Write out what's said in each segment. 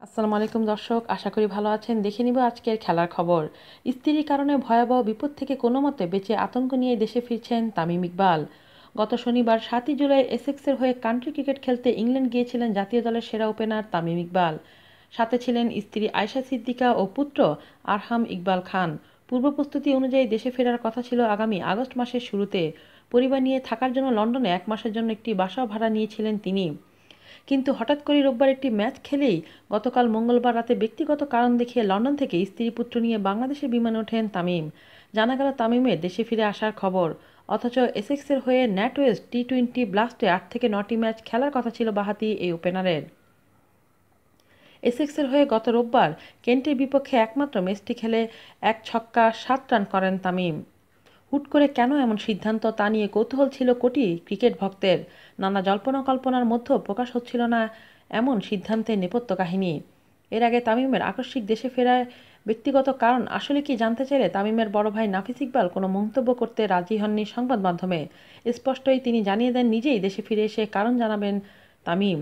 আসসালামু আলাইকুম দর্শক, আশা করি ভালো আছেন। দেখে নিব আজকের খেলার খবর। স্ত্রীর কারণে ভয়াবহ বিপদ থেকে কোনো মতে বেঁচে আতঙ্ক নিয়ে দেশে ফিরছেন তামিম ইকবাল। গত শনিবার 7ই জুলাই এসেক্সের হয়ে কান্ট্রি ক্রিকেট খেলতে ইংল্যান্ড গিয়েছিলেন জাতীয় দলের সেরা ওপেনার তামিম ইকবাল। সাথে ছিলেন স্ত্রী আয়শা সিদ্দিকা ও পুত্র আরহাম ইকবাল খান। পূর্ব প্রস্তুতি অনুযায়ী দেশে ফেরার কথা ছিল আগামী আগস্ট মাসের শুরুতে। পরিবার নিয়ে থাকার জন্য লন্ডনে 1 মাসের জন্য একটি বাসাও ভাড়া নিয়েছিলেন তিনি। কিন্তু হঠাৎ করে রোববার একটি ম্যাচ খেলেই গতকাল মঙ্গলবার রাতে ব্যক্তিগত কারণ দেখিয়ে লন্ডন থেকে স্ত্রী পুত্র নিয়ে বাংলাদেশের বিমানে ওঠেন তামিম। জানা গেল তামিমের দেশে ফিরে আসার খবর। অথচ এসেক্সের হয়ে ন্যাটওয়েস্ট টি-20 ব্লাস্টে 8 থেকে 9টি ম্যাচ খেলার কথা ছিল বাঁহাতি এই ওপেনারের। এসেক্সের হয়ে গত রোববার কেন্টের বিপক্ষে একমাত্র ম্যাচটি খেলে 1 ছক্কা 7 রান করেন তামিম। হুট করে কেন এমন সিদ্ধান্ত তা নিয়ে কৌতূহল ছিল কোটি ক্রিকেট ভক্তের। নানা জল্পনা কল্পনার মধ্যেও প্রকাশ হচ্ছিল না এমন সিদ্ধান্তের নেপথ্য কাহিনী। এর আগে তামিমের আকস্মিক দেশে ফেরায় ব্যক্তিগত কারণ আসলে কি জানতে চাইলে তামিমের বড় ভাই নাফিস ইকবাল কোনো মন্তব্য করতে রাজি হননি সংবাদ মাধ্যমে। স্পষ্টই তিনি জানিয়ে দেন নিজেই দেশে ফিরে এসে কারণ জানাবেন তামিম।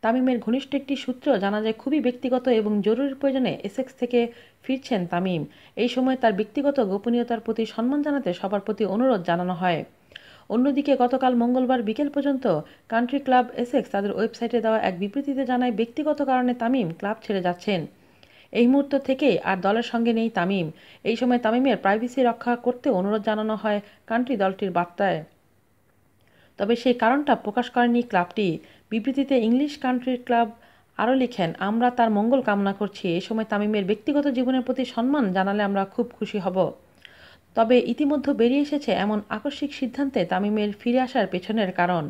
তামিমের ঘনিষ্ঠ একটি সূত্র জানা যায় খুবই ব্যক্তিগত এবং জরুরি প্রয়োজনে এসেক্স থেকে ফিরছেন তামিম। এই সময় তার ব্যক্তিগত গোপনীয়তার প্রতি সম্মান জানাতে সবার প্রতি অনুরোধ জানানো হয়। অন্যদিকে গতকাল মঙ্গলবার বিকেল পর্যন্ত কান্ট্রি ক্লাব এসেক্স তাদের ওয়েবসাইটে দেওয়া এক বিবৃতিতে জানায় ব্যক্তিগত কারণে তামিম ক্লাব ছেড়ে যাচ্ছেন। এই মুহূর্ত থেকেই আর দলের সঙ্গে নেই তামিম। এই সময় তামিমের প্রাইভেসি রক্ষা করতে অনুরোধ জানানো হয় কান্ট্রি দলটির বার্তায়। তবে সেই কারণটা প্রকাশ করেনি ক্লাবটি। বিবৃতিতে ইংলিশ কান্ট্রি ক্লাব আরও লিখেন, আমরা তার মঙ্গল কামনা করছি। এ সময় তামিমের ব্যক্তিগত জীবনের প্রতি সম্মান জানালে আমরা খুব খুশি হব। তবে ইতিমধ্যে বেরিয়ে এসেছে এমন আকস্মিক সিদ্ধান্তে তামিমের ফিরে আসার পেছনের কারণ।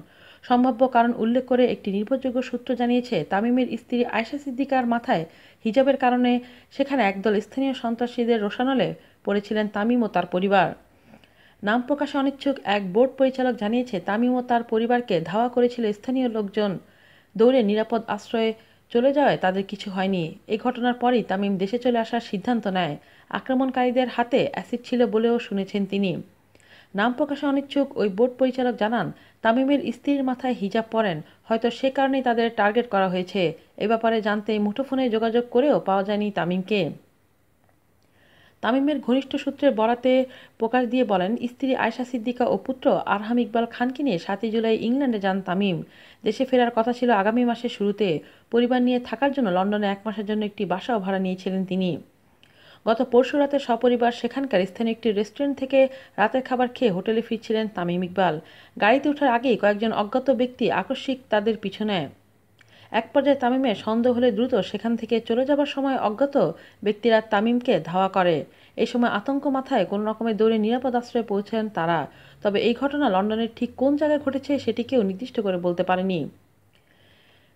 সম্ভাব্য কারণ উল্লেখ করে একটি নির্ভরযোগ্য সূত্র জানিয়েছে তামিমের স্ত্রী আয়শা সিদ্দিকার মাথায় হিজাবের কারণে সেখানে একদল স্থানীয় সন্ত্রাসীদের রোষানলে পড়েছিলেন তামিম ও তার পরিবার। নাম প্রকাশে অনিচ্ছুক এক বোর্ড পরিচালক জানিয়েছে তামিম ও তার পরিবারকে ধাওয়া করেছিল স্থানীয় লোকজন। দৌড়ে নিরাপদ আশ্রয়ে চলে যাওয়ায় তাদের কিছু হয়নি। এই ঘটনার পরই তামিম দেশে চলে আসার সিদ্ধান্ত নেয়। আক্রমণকারীদের হাতে অ্যাসিড ছিল বলেও শুনেছেন তিনি। নাম প্রকাশে অনিচ্ছুক ওই বোর্ড পরিচালক জানান, তামিমের স্ত্রীর মাথায় হিজাব পরেন, হয়তো সে কারণেই তাদের টার্গেট করা হয়েছে। এ ব্যাপারে জানতে মুঠোফোনে যোগাযোগ করেও পাওয়া যায়নি তামিমকে। তামিমের ঘনিষ্ঠ সূত্রের বরাতে প্রকাশ দিয়ে বলেন, স্ত্রী আয়শা সিদ্দিকা ও পুত্র আরহাম ইকবাল খানকে নিয়ে 7ই জুলাই ইংল্যান্ডে যান তামিম। দেশে ফেরার কথা ছিল আগামী মাসের শুরুতে। পরিবার নিয়ে থাকার জন্য লন্ডনে 1 মাসের জন্য একটি বাসাও ভাড়া নিয়েছিলেন তিনি। গত পরশু রাতে সপরিবার সেখানকার স্থানীয় একটি রেস্টুরেন্ট থেকে রাতের খাবার খেয়ে হোটেলে ফিরছিলেন তামিম ইকবাল। গাড়িতে ওঠার আগেই কয়েকজন অজ্ঞাত ব্যক্তি আকস্মিক তাদের পিছু নেয়। এক পর্যায়ে তামিমের সন্দেহ হলে দ্রুত সেখান থেকে চলে যাবার সময় অজ্ঞাত ব্যক্তিরা তামিমকে ধাওয়া করে। এই সময় আতঙ্ক মাথায় কোনো রকমে দৌড়ে নিরাপদ আশ্রয়ে পৌঁছেন তারা। তবে এই ঘটনা লন্ডনের ঠিক কোন জায়গায় ঘটেছে সেটি কেউ নির্দিষ্ট করে বলতে পারেনি।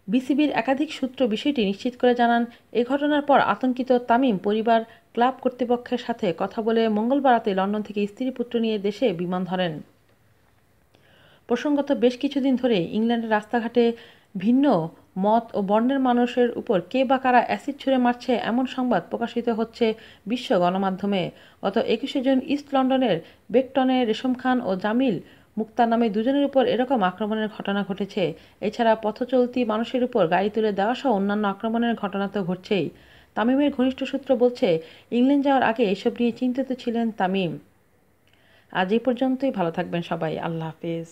বিসিবির একাধিক সূত্র বিষয়টি নিশ্চিত করে জানান, এ ঘটনার পর আতঙ্কিত তামিম পরিবার ক্লাব কর্তৃপক্ষের সাথে কথা বলে মঙ্গলবার রাতে লন্ডন থেকে স্ত্রী পুত্র নিয়ে দেশে বিমান ধরেন। প্রসঙ্গত বেশ কিছুদিন ধরে ইংল্যান্ডের রাস্তাঘাটে ভিন্ন মত ও বর্ণের মানুষের উপর কে বা কারা অ্যাসিড ছুঁড়ে মারছে এমন সংবাদ প্রকাশিত হচ্ছে বিশ্ব গণমাধ্যমে। গত 21শে জুন ইস্ট লন্ডনের বেকটনে রেশম খান ও জামিল মুক্তার নামে দুজনের উপর এরকম আক্রমণের ঘটনা ঘটেছে। এছাড়া পথচলতি মানুষের উপর গাড়ি তুলে দেওয়া সহ অন্যান্য আক্রমণের ঘটনা তো ঘটছেই। তামিমের ঘনিষ্ঠ সূত্র বলছে, ইংল্যান্ড যাওয়ার আগে এসব নিয়ে চিন্তিত ছিলেন তামিম। আজ এই পর্যন্তই। ভালো থাকবেন সবাই। আল্লাহ হাফেজ।